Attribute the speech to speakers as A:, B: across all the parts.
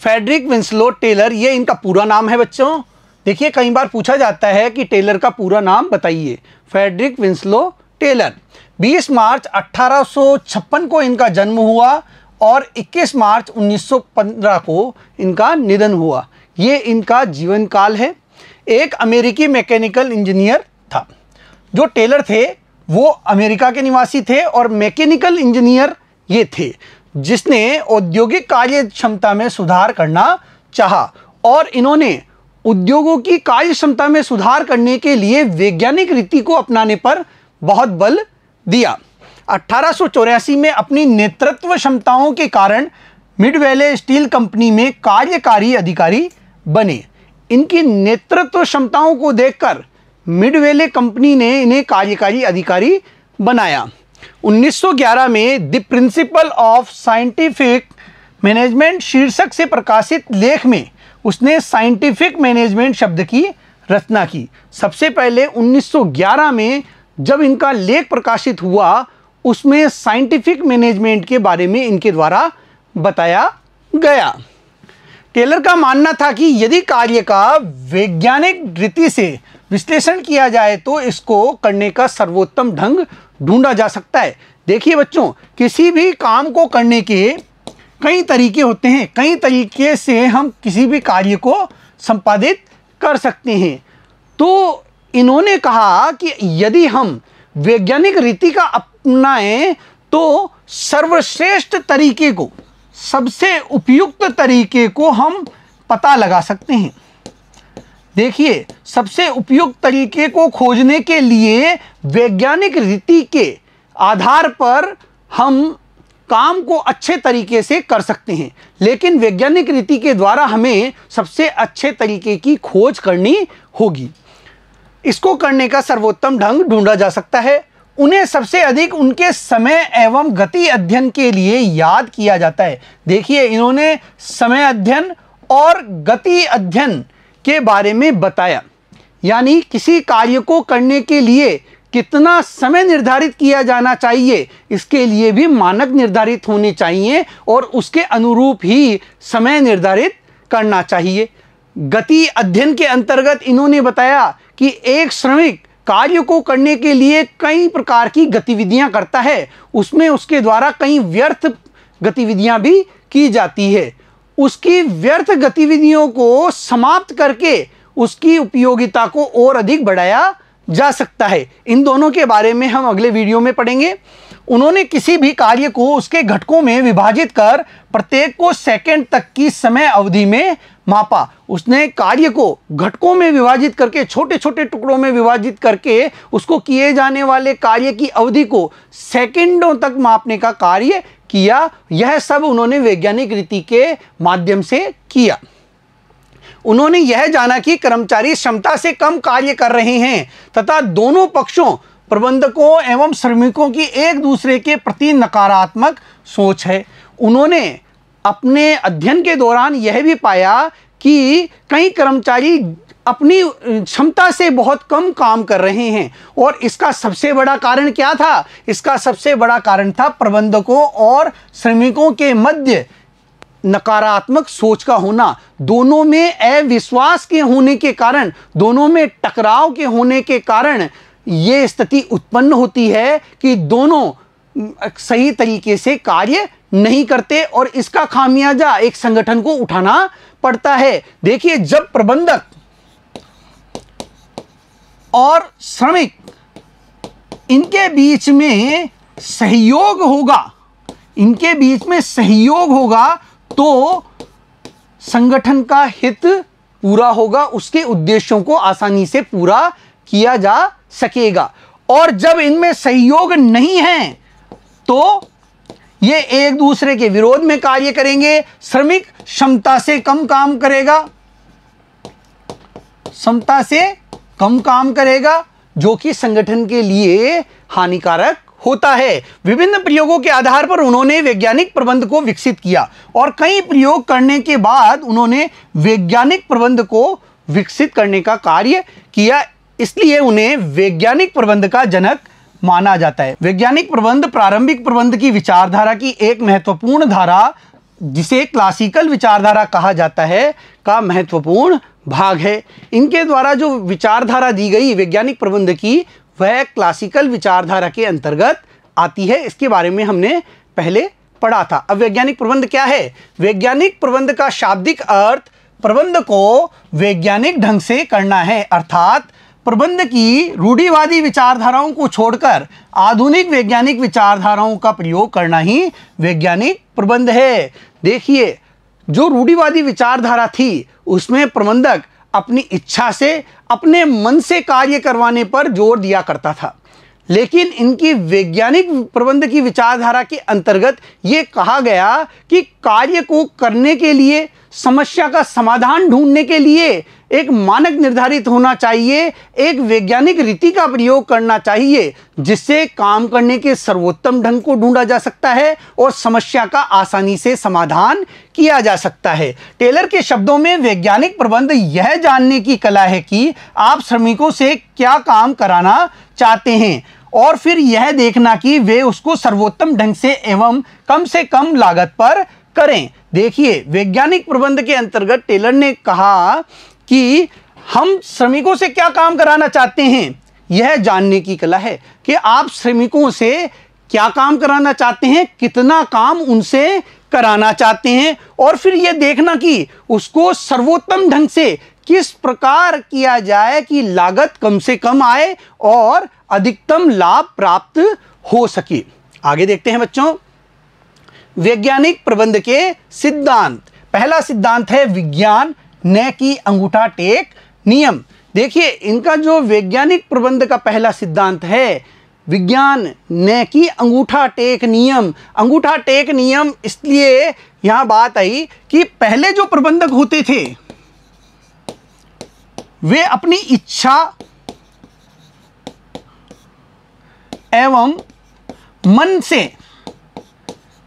A: Frederick Winslow Taylor, ये इनका पूरा नाम है बच्चों। देखिए कई बार पूछा जाता है कि टेलर का पूरा नाम बताइए। Frederick Winslow Taylor. 20 मार्च 1856 को इनका जन्म हुआ और 21 मार्च 1915 को इनका निधन हुआ। ये इनका जीवन काल है। एक अमेरिकी मैकेनिकल इंजीनियर था। जो टेलर थे वो अमेरिका के निवासी थे और मैकेनिकल इंजीनियर ये थे जिसने औद्योगिक कार्य क्षमता में सुधार करना चाहा और इन्होंने उद्योगों की कार्य क्षमता में सुधार करने के लिए वैज्ञानिक रीति को अपनाने पर बहुत बल दिया। 1884 में अपनी नेतृत्व क्षमताओं के कारण मिडवेले स्टील कंपनी में कार्यकारी अधिकारी बने। इनकी नेतृत्व क्षमताओं को देखकर मिडवेले कंपनी ने इन्हें कार्यकारी अधिकारी बनाया। 1911 में the principle of scientific management शीर्षक से प्रकाशित लेख में उसने साइंटिफिक मैनेजमेंट शब्द की रचना की। सबसे पहले 1911 में जब इनका लेख प्रकाशित हुआ उसमें साइंटिफिक मैनेजमेंट के बारे में इनके द्वारा बताया गया। टेलर का मानना था कि यदि कार्य का वैज्ञानिक रीति से विश्लेषण किया जाए तो इसको करने का सर्वोत्तम ढंग ढूंढा जा सकता है। देखिए बच्चों, किसी भी काम को करने के कई तरीके होते हैं। कई तरीके से हम किसी भी कार्य को संपादित कर सकते हैं। तो इन्होंने कहा कि यदि हम वैज्ञानिक रीति का अपनाएं तो सर्वश्रेष्ठ तरीके को, सबसे उपयुक्त तरीके को हम पता लगा सकते हैं। देखिए, सबसे उपयुक्त तरीके को खोजने के लिए वैज्ञानिक रीति के आधार पर हम काम को अच्छे तरीके से कर सकते हैं, लेकिन वैज्ञानिक रीति के द्वारा हमें सबसे अच्छे तरीके की खोज करनी होगी। इसको करने का सर्वोत्तम ढंग ढूंढा जा सकता है। उन्हें सबसे अधिक उनके समय एवं गति अध्ययन के लिए याद किया जाता है। देखिए, इन्होंने समय अध्ययन और गति अध्ययन के बारे में बताया, यानी किसी कार्य को करने के लिए कितना समय निर्धारित किया जाना चाहिए, इसके लिए भी मानक निर्धारित होने चाहिए और उसके अनुरूप ही समय निर्धारित करना चाहिए। गति अध्ययन के अंतर्गत इन्होंने बताया कि एक श्रमिक कार्य को करने के लिए कई प्रकार की गतिविधियां करता है, उसमें उसके द्वारा कई व्यर्थ गतिविधियां भी की जाती है। उसकी व्यर्थ गतिविधियों को समाप्त करके उसकी उपयोगिता को और अधिक बढ़ाया जा सकता है। इन दोनों के बारे में हम अगले वीडियो में पढ़ेंगे। उन्होंने किसी भी कार्य को उसके घटकों में विभाजित कर प्रत्येक को सेकंड तक की समय अवधि में मापा। उसने कार्य को घटकों में विभाजित करके, छोटे छोटे टुकड़ों में विभाजित करके उसको किए जाने वाले कार्य की अवधि को सेकंडों तक मापने का कार्य किया। यह सब उन्होंने वैज्ञानिक रीति के माध्यम से किया। उन्होंने यह जाना कि कर्मचारी क्षमता से कम कार्य कर रहे हैं तथा दोनों पक्षों, प्रबंधकों एवं श्रमिकों की एक दूसरे के प्रति नकारात्मक सोच है। उन्होंने अपने अध्ययन के दौरान यह भी पाया कि कई कर्मचारी अपनी क्षमता से बहुत कम काम कर रहे हैं और इसका सबसे बड़ा कारण क्या था? इसका सबसे बड़ा कारण था प्रबंधकों और श्रमिकों के मध्य नकारात्मक सोच का होना। दोनों में अविश्वास के होने के कारण, दोनों में टकराव के होने के कारण ये स्थिति उत्पन्न होती है कि दोनों सही तरीके से कार्य नहीं करते और इसका खामियाजा एक संगठन को उठाना पड़ता है। देखिए, जब प्रबंधक और श्रमिक इनके बीच में सहयोग होगा, इनके बीच में सहयोग होगा तो संगठन का हित पूरा होगा, उसके उद्देश्यों को आसानी से पूरा किया जा सकेगा। और जब इनमें सहयोग नहीं है तो ये एक दूसरे के विरोध में कार्य करेंगे। श्रमिक क्षमता से कम काम करेगा, क्षमता से कम काम करेगा, जो कि संगठन के लिए हानिकारक होता है। विभिन्न प्रयोगों के आधार पर उन्होंने वैज्ञानिक प्रबंध को विकसित किया और कई प्रयोग करने के बाद उन्होंने वैज्ञानिक प्रबंध को विकसित करने का कार्य किया। इसलिए उन्हें वैज्ञानिक प्रबंध का जनक माना जाता है। वैज्ञानिक प्रबंध प्रारंभिक प्रबंध की विचारधारा की एक महत्वपूर्ण धारा जिसे क्लासिकल विचारधारा कहा जाता है का महत्वपूर्ण भाग है। इनके द्वारा जो विचारधारा दी गई वैज्ञानिक प्रबंध की वह क्लासिकल विचारधारा के अंतर्गत आती है। इसके बारे में हमने पहले पढ़ा था। अब वैज्ञानिक प्रबंध क्या है? वैज्ञानिक प्रबंध का शाब्दिक अर्थ प्रबंध को वैज्ञानिक ढंग से करना है, अर्थात प्रबंध की रूढ़िवादी विचारधाराओं को छोड़कर आधुनिक वैज्ञानिक विचारधाराओं का प्रयोग करना ही वैज्ञानिक प्रबंध है। देखिए, जो रूढ़िवादी विचारधारा थी उसमें प्रबंधक अपनी इच्छा से, अपने मन से कार्य करवाने पर जोर दिया करता था, लेकिन इनकी वैज्ञानिक प्रबंध की विचारधारा के अंतर्गत ये कहा गया कि कार्य को करने के लिए, समस्या का समाधान ढूंढने के लिए एक मानक निर्धारित होना चाहिए, एक वैज्ञानिक रीति का प्रयोग करना चाहिए जिससे काम करने के सर्वोत्तम ढंग को ढूंढा जा सकता है और समस्या का आसानी से समाधान किया जा सकता है। टेलर के शब्दों में वैज्ञानिक प्रबंध यह जानने की कला है कि आप श्रमिकों से क्या काम कराना चाहते हैं और फिर यह देखना कि वे उसको सर्वोत्तम ढंग से एवं कम से कम लागत पर करें। देखिए, वैज्ञानिक प्रबंध के अंतर्गत टेलर ने कहा कि हम श्रमिकों से क्या काम कराना चाहते हैं, यह जानने की कला है कि आप श्रमिकों से क्या काम कराना चाहते हैं, कितना काम उनसे कराना चाहते हैं और फिर यह देखना कि उसको सर्वोत्तम ढंग से किस प्रकार किया जाए कि लागत कम से कम आए और अधिकतम लाभ प्राप्त हो सके। आगे देखते हैं बच्चों, वैज्ञानिक प्रबंध के सिद्धांत। पहला सिद्धांत है विज्ञान न कि अंगूठा टेक नियम। देखिए, इनका जो वैज्ञानिक प्रबंध का पहला सिद्धांत है विज्ञान न कि अंगूठा टेक नियम। अंगूठा टेक नियम इसलिए यहां बात आई कि पहले जो प्रबंधक होते थे वे अपनी इच्छा एवं मन से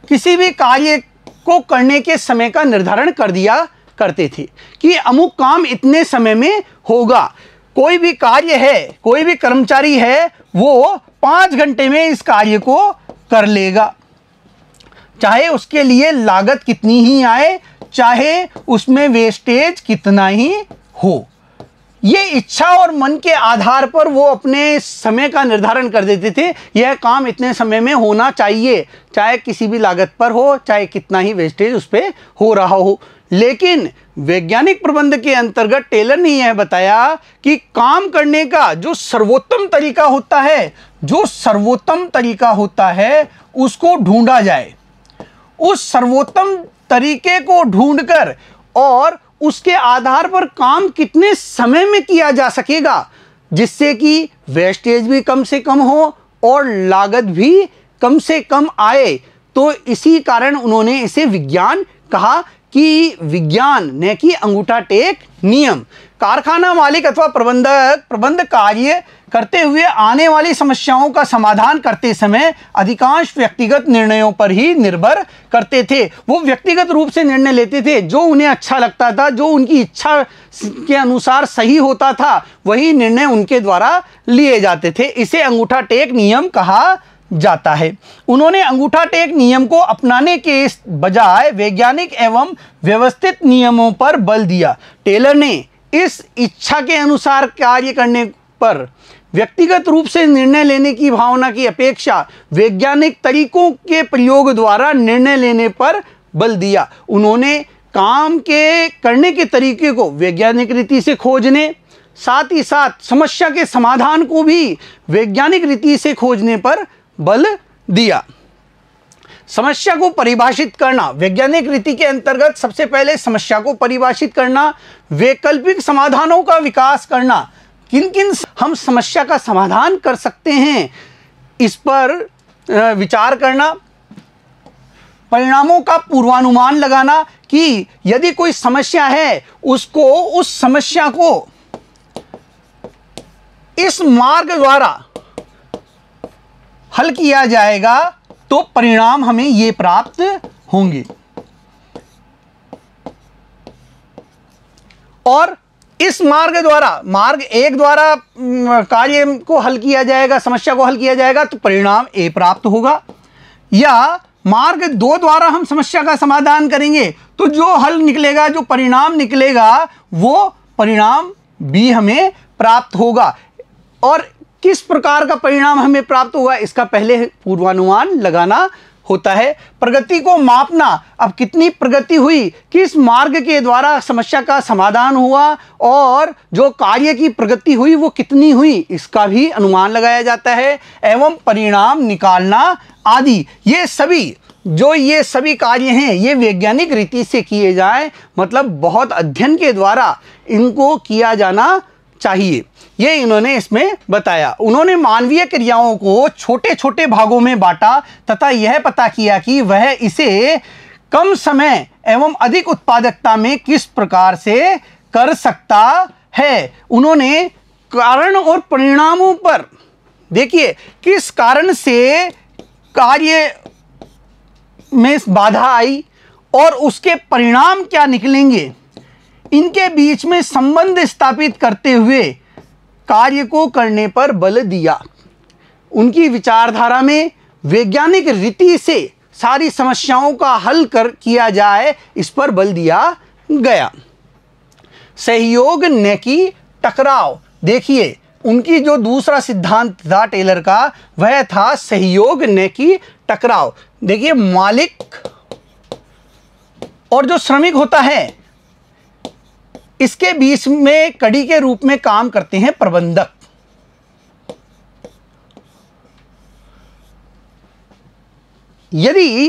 A: किसी भी कार्य को करने के समय का निर्धारण कर दिया करते थे कि अमुक काम इतने समय में होगा। कोई भी कार्य है, कोई भी कर्मचारी है, वो 5 घंटे में इस कार्य को कर लेगा, चाहे उसके लिए लागत कितनी ही आए, चाहे उसमें वेस्टेज कितना ही हो। ये इच्छा और मन के आधार पर वो अपने समय का निर्धारण कर देते थे, यह काम इतने समय में होना चाहिए, चाहे किसी भी लागत पर हो, चाहे कितना ही वेस्टेज उस पर हो रहा हो। लेकिन वैज्ञानिक प्रबंध के अंतर्गत टेलर ने यह बताया कि काम करने का जो सर्वोत्तम तरीका होता है, जो सर्वोत्तम तरीका होता है उसको ढूंढा जाए। उस सर्वोत्तम तरीके को ढूंढकर और उसके आधार पर काम कितने समय में किया जा सकेगा जिससे कि वेस्टेज भी कम से कम हो और लागत भी कम से कम आए। तो इसी कारण उन्होंने इसे विज्ञान कहा कि विज्ञान न कि अंगूठा टेक नियम। कारखाना मालिक अथवा प्रबंधक प्रबंध कार्य करते हुए आने वाली समस्याओं का समाधान करते समय अधिकांश व्यक्तिगत निर्णयों पर ही निर्भर करते थे। वो व्यक्तिगत रूप से निर्णय लेते थे, जो उन्हें अच्छा लगता था, जो उनकी इच्छा के अनुसार सही होता था, वही निर्णय उनके द्वारा लिए जाते थे। इसे अंगूठा टेक नियम कहा जाता है। उन्होंने अंगूठा टेक नियम को अपनाने के बजाय वैज्ञानिक एवं व्यवस्थित नियमों पर बल दिया। टेलर ने इस इच्छा के अनुसार कार्य करने पर व्यक्तिगत रूप से निर्णय लेने की भावना की अपेक्षा वैज्ञानिक तरीकों के प्रयोग द्वारा निर्णय लेने पर बल दिया। उन्होंने काम के करने के तरीके को वैज्ञानिक रीति से खोजने, साथ ही साथ समस्या के समाधान को भी वैज्ञानिक रीति से खोजने पर बल दिया। समस्या को परिभाषित करना, वैज्ञानिक रीति के अंतर्गत सबसे पहले समस्या को परिभाषित करना, वैकल्पिक समाधानों का विकास करना, किन किन हम समस्या का समाधान कर सकते हैं इस पर विचार करना, परिणामों का पूर्वानुमान लगाना कि यदि कोई समस्या है उसको उस समस्या को इस मार्ग द्वारा हल किया जाएगा तो परिणाम हमें ये प्राप्त होंगे, और इस मार्ग द्वारा, मार्ग एक द्वारा कार्य को हल किया जाएगा, समस्या को हल किया जाएगा तो परिणाम ए प्राप्त होगा, या मार्ग 2 द्वारा हम समस्या का समाधान करेंगे तो जो हल निकलेगा, जो परिणाम निकलेगा, वो परिणाम बी हमें प्राप्त होगा। और किस प्रकार का परिणाम हमें प्राप्त होगा इसका पहले पूर्वानुमान लगाना होता है। प्रगति को मापना, अब कितनी प्रगति हुई, किस मार्ग के द्वारा समस्या का समाधान हुआ और जो कार्य की प्रगति हुई वो कितनी हुई, इसका भी अनुमान लगाया जाता है। एवं परिणाम निकालना आदि, ये सभी कार्य हैं ये वैज्ञानिक रीति से किए जाएं, मतलब बहुत अध्ययन के द्वारा इनको किया जाना चाहिए, ये इन्होंने इसमें बताया। उन्होंने मानवीय क्रियाओं को छोटे छोटे भागों में बांटा तथा यह पता किया कि वह इसे कम समय एवं अधिक उत्पादकता में किस प्रकार से कर सकता है। उन्होंने कारण और परिणामों पर देखिए, किस कारण से कार्य में बाधा आई और उसके परिणाम क्या निकलेंगे, इनके बीच में संबंध स्थापित करते हुए कार्य को करने पर बल दिया। उनकी विचारधारा में वैज्ञानिक रीति से सारी समस्याओं का हल किया जाए, इस पर बल दिया गया। सहयोग न कि टकराव, देखिए उनकी जो दूसरा सिद्धांत था टेलर का, वह था सहयोग न कि टकराव। देखिए मालिक और जो श्रमिक होता है इसके बीच में कड़ी के रूप में काम करते हैं प्रबंधक। यदि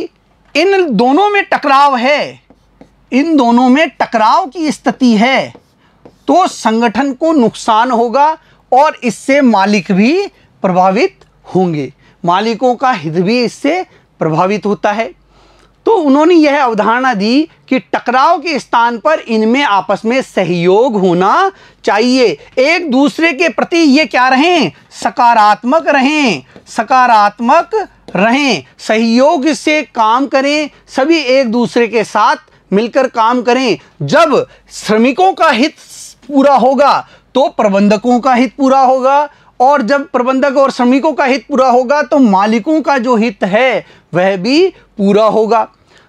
A: इन दोनों में टकराव है, इन दोनों में टकराव की स्थिति है तो संगठन को नुकसान होगा और इससे मालिक भी प्रभावित होंगे, मालिकों का हित भी इससे प्रभावित होता है। तो उन्होंने यह अवधारणा दी कि टकराव के स्थान पर इनमें आपस में सहयोग होना चाहिए, एक दूसरे के प्रति ये क्या रहें, सकारात्मक रहें, सकारात्मक रहें, सहयोग से काम करें, सभी एक दूसरे के साथ मिलकर काम करें। जब श्रमिकों का हित पूरा होगा तो प्रबंधकों का हित पूरा होगा, और जब प्रबंधक और श्रमिकों का हित पूरा होगा तो मालिकों का जो हित है वह भी पूरा होगा।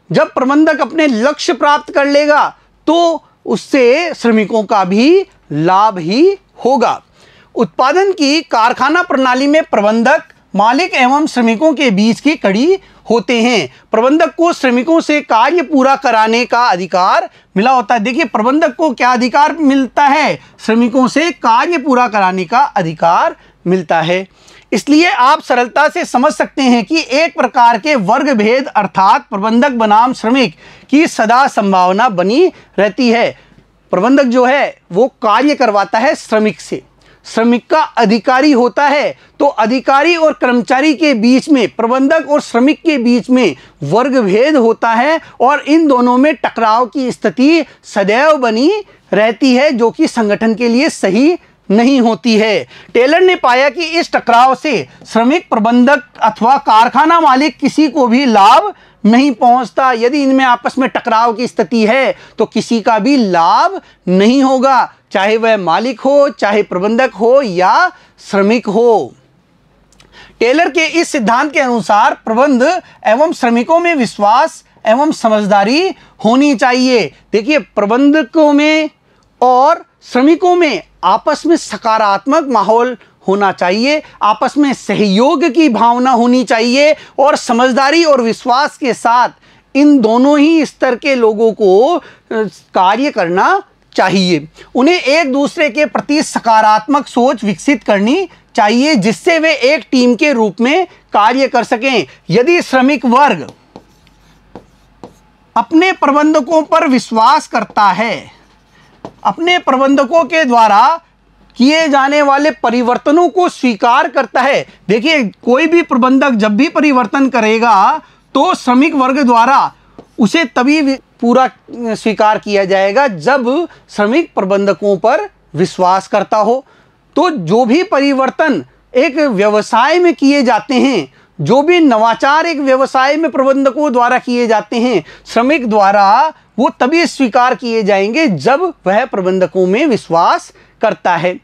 A: जब प्रबंधक अपने लक्ष्य प्राप्त कर लेगा तो उससे श्रमिकों का भी लाभ ही होगा। उत्पादन की कारखाना प्रणाली में प्रबंधक, मालिक एवं श्रमिकों के बीच की कड़ी होते हैं। प्रबंधक को श्रमिकों से कार्य पूरा कराने का अधिकार मिला होता है। देखिए प्रबंधक को क्या अधिकार मिलता है, श्रमिकों से कार्य पूरा कराने का अधिकार मिलता है। इसलिए आप सरलता से समझ सकते हैं कि एक प्रकार के वर्ग भेद अर्थात प्रबंधक बनाम श्रमिक की सदा संभावना बनी रहती है। प्रबंधक जो है वो कार्य करवाता है श्रमिक से, श्रमिक का अधिकारी होता है, तो अधिकारी और कर्मचारी के बीच में, प्रबंधक और श्रमिक के बीच में वर्ग भेद होता है और इन दोनों में टकराव की स्थिति सदैव बनी रहती है, जो कि संगठन के लिए सही नहीं होती है। टेलर ने पाया कि इस टकराव से श्रमिक, प्रबंधक अथवा कारखाना मालिक किसी को भी लाभ नहीं पहुंचता। यदि इनमें आपस में टकराव की स्थिति है तो किसी का भी लाभ नहीं होगा, चाहे वह मालिक हो, चाहे प्रबंधक हो या श्रमिक हो। टेलर के इस सिद्धांत के अनुसार प्रबंध एवं श्रमिकों में विश्वास एवं समझदारी होनी चाहिए। देखिए प्रबंधकों में और श्रमिकों में आपस में सकारात्मक माहौल होना चाहिए, आपस में सहयोग की भावना होनी चाहिए और समझदारी और विश्वास के साथ इन दोनों ही स्तर के लोगों को कार्य करना चाहिए। उन्हें एक दूसरे के प्रति सकारात्मक सोच विकसित करनी चाहिए जिससे वे एक टीम के रूप में कार्य कर सकें। यदि श्रमिक वर्ग अपने प्रबंधकों पर विश्वास करता है, अपने प्रबंधकों के द्वारा किए जाने वाले परिवर्तनों को स्वीकार करता है। देखिए कोई भी प्रबंधक जब भी परिवर्तन करेगा तो श्रमिक वर्ग द्वारा उसे तभी पूरा स्वीकार किया जाएगा जब श्रमिक प्रबंधकों पर विश्वास करता हो। तो जो भी परिवर्तन एक व्यवसाय में किए जाते हैं, जो भी नवाचार एक व्यवसाय में प्रबंधकों द्वारा किए जाते हैं श्रमिक द्वारा, वो तभी स्वीकार किए जाएंगे जब वह प्रबंधकों में विश्वास करता है।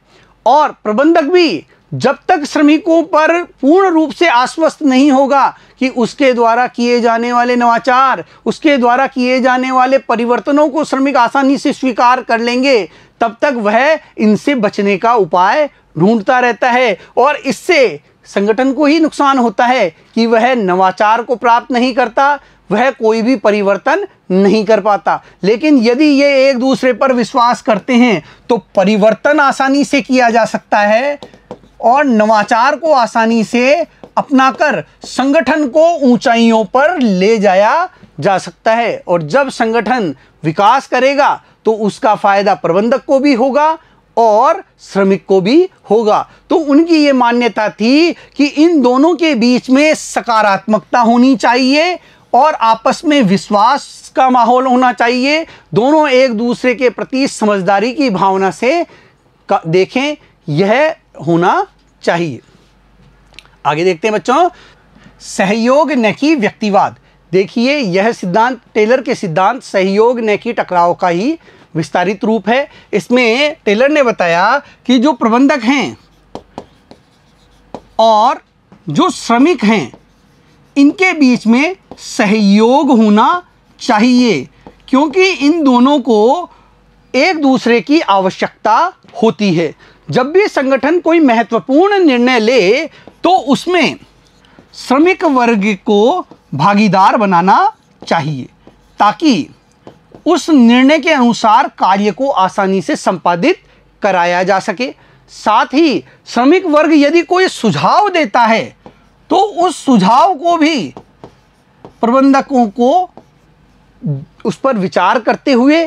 A: और प्रबंधक भी जब तक श्रमिकों पर पूर्ण रूप से आश्वस्त नहीं होगा कि उसके द्वारा किए जाने वाले नवाचार, उसके द्वारा किए जाने वाले परिवर्तनों को श्रमिक आसानी से स्वीकार कर लेंगे, तब तक वह इनसे बचने का उपाय ढूंढता रहता है और इससे संगठन को ही नुकसान होता है कि वह नवाचार को प्राप्त नहीं करता, वह कोई भी परिवर्तन नहीं कर पाता। लेकिन यदि ये एक दूसरे पर विश्वास करते हैं तो परिवर्तन आसानी से किया जा सकता है और नवाचार को आसानी से अपनाकर संगठन को ऊंचाइयों पर ले जाया जा सकता है। और जब संगठन विकास करेगा तो उसका फायदा प्रबंधक को भी होगा और श्रमिक को भी होगा। तो उनकी ये मान्यता थी कि इन दोनों के बीच में सकारात्मकता होनी चाहिए और आपस में विश्वास का माहौल होना चाहिए। दोनों एक दूसरे के प्रति समझदारी की भावना से देखें, यह होना चाहिए। आगे देखते हैं बच्चों, सहयोग न कि व्यक्तिवाद। देखिए, यह सिद्धांत टेलर के सिद्धांत सहयोग न कि टकराव का ही विस्तारित रूप है। इसमें टेलर ने बताया कि जो प्रबंधक हैं और जो श्रमिक हैं, इनके बीच में सहयोग होना चाहिए, क्योंकि इन दोनों को एक दूसरे की आवश्यकता होती है। जब भी संगठन कोई महत्वपूर्ण निर्णय ले तो उसमें श्रमिक वर्ग को भागीदार बनाना चाहिए ताकि उस निर्णय के अनुसार कार्य को आसानी से संपादित कराया जा सके। साथ ही श्रमिक वर्ग यदि कोई सुझाव देता है तो उस सुझाव को भी प्रबंधकों को उस पर विचार करते हुए,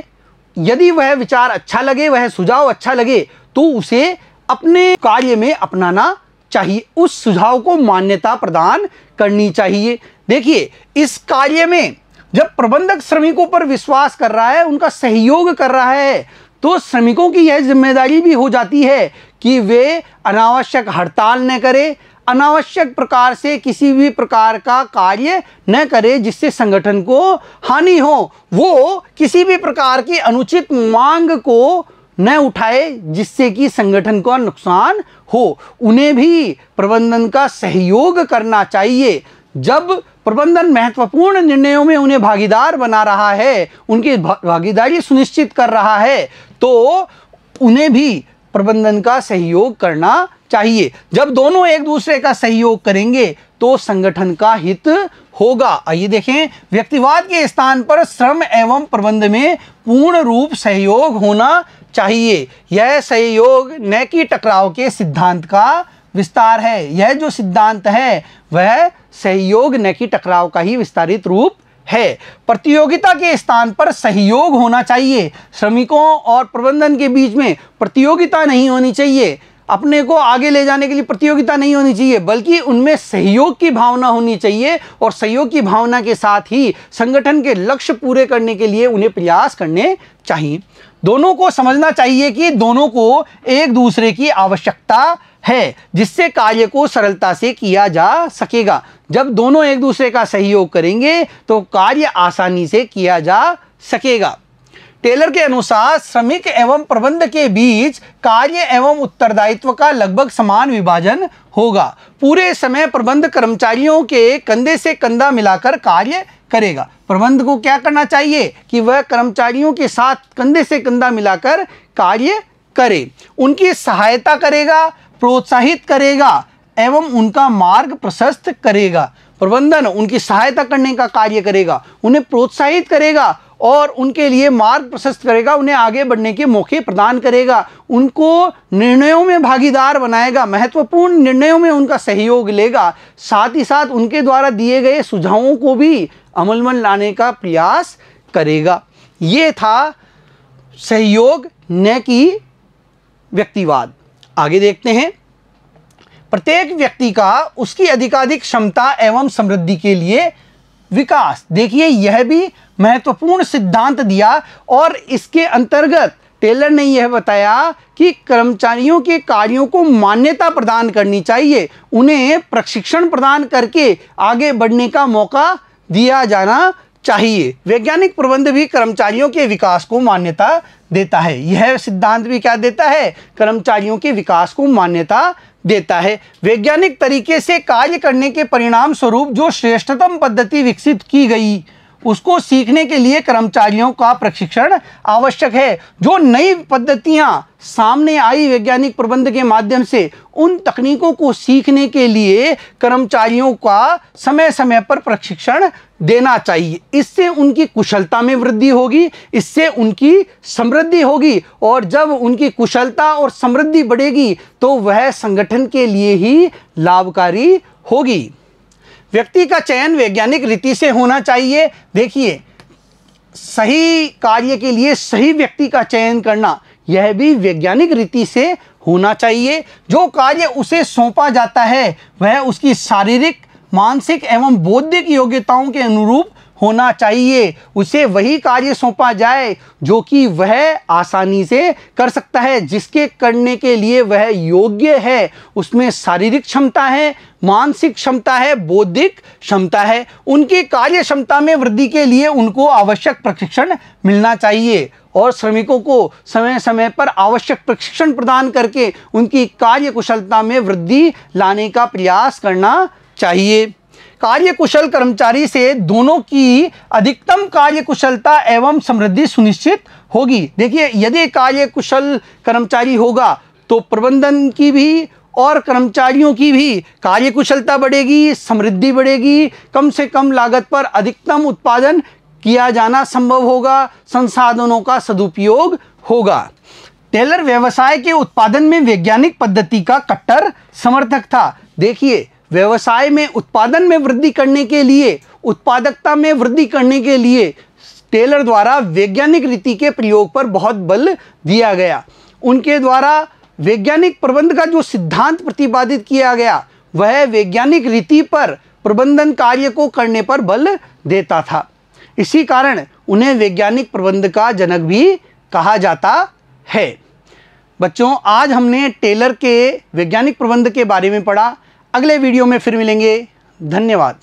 A: यदि वह विचार अच्छा लगे, वह सुझाव अच्छा लगे, तो उसे अपने कार्य में अपनाना चाहिए, उस सुझाव को मान्यता प्रदान करनी चाहिए। देखिए, इस कार्य में जब प्रबंधक श्रमिकों पर विश्वास कर रहा है, उनका सहयोग कर रहा है, तो श्रमिकों की यह जिम्मेदारी भी हो जाती है कि वे अनावश्यक हड़ताल न करें, अनावश्यक प्रकार से किसी भी प्रकार का कार्य न करे जिससे संगठन को हानि हो। वो किसी भी प्रकार की अनुचित मांग को न उठाए जिससे कि संगठन को नुकसान हो। उन्हें भी प्रबंधन का सहयोग करना चाहिए। जब प्रबंधन महत्वपूर्ण निर्णयों में उन्हें भागीदार बना रहा है, उनकी भागीदारी सुनिश्चित कर रहा है, तो उन्हें भी प्रबंधन का सहयोग करना चाहिए। जब दोनों एक दूसरे का सहयोग करेंगे तो संगठन का हित होगा। आइए देखें, व्यक्तिवाद के स्थान पर श्रम एवं प्रबंध में पूर्ण रूप सहयोग होना चाहिए। यह सहयोग न कि टकराव के सिद्धांत का विस्तार है। यह जो सिद्धांत है वह सहयोग न कि टकराव का ही विस्तारित रूप है। प्रतियोगिता के स्थान पर सहयोग होना चाहिए। श्रमिकों और प्रबंधन के बीच में प्रतियोगिता नहीं होनी चाहिए, अपने को आगे ले जाने के लिए प्रतियोगिता नहीं होनी चाहिए, बल्कि उनमें सहयोग की भावना होनी चाहिए और सहयोग की भावना के साथ ही संगठन के लक्ष्य पूरे करने के लिए उन्हें प्रयास करने चाहिए। दोनों को समझना चाहिए कि दोनों को एक दूसरे की आवश्यकता है, जिससे कार्य को सरलता से किया जा सकेगा। जब दोनों एक दूसरे का सहयोग करेंगे तो कार्य आसानी से किया जा सकेगा। टेलर के अनुसार श्रमिक एवं प्रबंध के बीच कार्य एवं उत्तरदायित्व का लगभग समान विभाजन होगा। पूरे समय प्रबंध कर्मचारियों के कंधे से कंधा मिलाकर कार्य करेगा। प्रबंध को क्या करना चाहिए कि वह कर्मचारियों के साथ कंधे से कंधा मिलाकर कार्य करे, उनकी सहायता करेगा, प्रोत्साहित करेगा एवं उनका मार्ग प्रशस्त करेगा। प्रबंधन उनकी सहायता करने का कार्य करेगा, उन्हें प्रोत्साहित करेगा और उनके लिए मार्ग प्रशस्त करेगा, उन्हें आगे बढ़ने के मौके प्रदान करेगा, उनको निर्णयों में भागीदार बनाएगा, महत्वपूर्ण निर्णयों में उनका सहयोग लेगा, साथ ही साथ उनके द्वारा दिए गए सुझावों को भी अमल में लाने का प्रयास करेगा। ये था सहयोग न कि व्यक्तिवाद। आगे देखते हैं, प्रत्येक व्यक्ति का उसकी अधिकाधिक क्षमता एवं समृद्धि के लिए विकास। देखिए, यह भी महत्वपूर्ण सिद्धांत दिया और इसके अंतर्गत टेलर ने यह बताया कि कर्मचारियों के कार्यों को मान्यता प्रदान करनी चाहिए, उन्हें प्रशिक्षण प्रदान करके आगे बढ़ने का मौका दिया जाना चाहिए। वैज्ञानिक प्रबंध भी कर्मचारियों के विकास को मान्यता देता है। यह सिद्धांत भी क्या देता है? कर्मचारियों के विकास को मान्यता देता है। वैज्ञानिक तरीके से कार्य करने के परिणाम स्वरूप जो श्रेष्ठतम पद्धति विकसित की गई उसको सीखने के लिए कर्मचारियों का प्रशिक्षण आवश्यक है। जो नई पद्धतियां सामने आई वैज्ञानिक प्रबंध के माध्यम से, उन तकनीकों को सीखने के लिए कर्मचारियों का समय समय पर प्रशिक्षण देना चाहिए। इससे उनकी कुशलता में वृद्धि होगी, इससे उनकी समृद्धि होगी, और जब उनकी कुशलता और समृद्धि बढ़ेगी तो वह संगठन के लिए ही लाभकारी होगी। व्यक्ति का चयन वैज्ञानिक रीति से होना चाहिए। देखिए, सही कार्य के लिए सही व्यक्ति का चयन करना, यह भी वैज्ञानिक रीति से होना चाहिए। जो कार्य उसे सौंपा जाता है वह उसकी शारीरिक, मानसिक एवं बौद्धिक योग्यताओं के अनुरूप होना चाहिए। उसे वही कार्य सौंपा जाए जो कि वह आसानी से कर सकता है, जिसके करने के लिए वह योग्य है। उसमें शारीरिक क्षमता है, मानसिक क्षमता है, बौद्धिक क्षमता है। उनकी कार्य क्षमता में वृद्धि के लिए उनको आवश्यक प्रशिक्षण मिलना चाहिए और श्रमिकों को समय समय पर आवश्यक प्रशिक्षण प्रदान करके उनकी कार्य कुशलता में वृद्धि लाने का प्रयास करना चाहिए। कार्य कुशल कर्मचारी से दोनों की अधिकतम कार्य कुशलता एवं समृद्धि सुनिश्चित होगी। देखिए, यदि कार्य कुशल कर्मचारी होगा तो प्रबंधन की भी और कर्मचारियों की भी कार्य कुशलता बढ़ेगी, समृद्धि बढ़ेगी, कम से कम लागत पर अधिकतम उत्पादन किया जाना संभव होगा, संसाधनों का सदुपयोग होगा। टेलर व्यवसाय के उत्पादन में वैज्ञानिक पद्धति का कट्टर समर्थक था। देखिए, व्यवसाय में उत्पादन में वृद्धि करने के लिए, उत्पादकता में वृद्धि करने के लिए टेलर द्वारा वैज्ञानिक रीति के प्रयोग पर बहुत बल दिया गया। उनके द्वारा वैज्ञानिक प्रबंध का जो सिद्धांत प्रतिपादित किया गया वह वैज्ञानिक रीति पर प्रबंधन कार्य को करने पर बल देता था। इसी कारण उन्हें वैज्ञानिक प्रबंध का जनक भी कहा जाता है। बच्चों, आज हमने टेलर के वैज्ञानिक प्रबंध के बारे में पढ़ा। अगले वीडियो में फिर मिलेंगे। धन्यवाद।